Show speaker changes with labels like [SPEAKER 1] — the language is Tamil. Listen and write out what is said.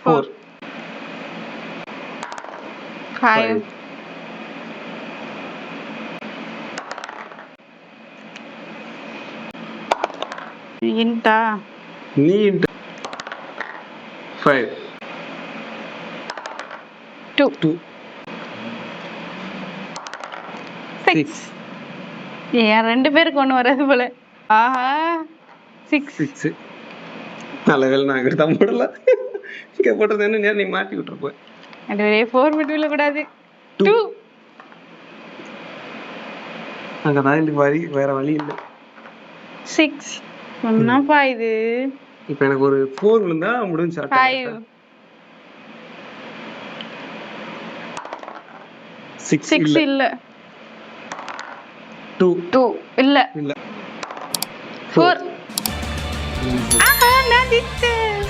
[SPEAKER 1] 4
[SPEAKER 2] 5 இன்டா
[SPEAKER 1] நீ into 5
[SPEAKER 2] 2
[SPEAKER 1] 2
[SPEAKER 2] 6 ஏன் 2 பேருக்கு ஒன்று வராது போல. ஆஹா 6
[SPEAKER 1] 6 நல்ல வேலை நான் இங்கிட்ட தான் போடல. இங்கே போட்டது என்ன நேரம் நீ மாட்டி விட்டுருப்ப.
[SPEAKER 2] அது ஒரே 4 மட்டும் விழக்கூடாது. 2
[SPEAKER 1] அங்கே தான் எனக்கு வழி வேற வழி இல்லை.
[SPEAKER 2] 6 என்னப்பா இது?
[SPEAKER 1] இப்போ எனக்கு ஒரு 4 விழுந்தா முடிஞ்சு
[SPEAKER 2] 5
[SPEAKER 1] 6
[SPEAKER 2] 6
[SPEAKER 1] இல்லை
[SPEAKER 2] இல்ல
[SPEAKER 1] 2
[SPEAKER 2] 2 இல்ல
[SPEAKER 1] இல்லை
[SPEAKER 2] 4 ஆஹா நான் ஜெயிச்சேன்.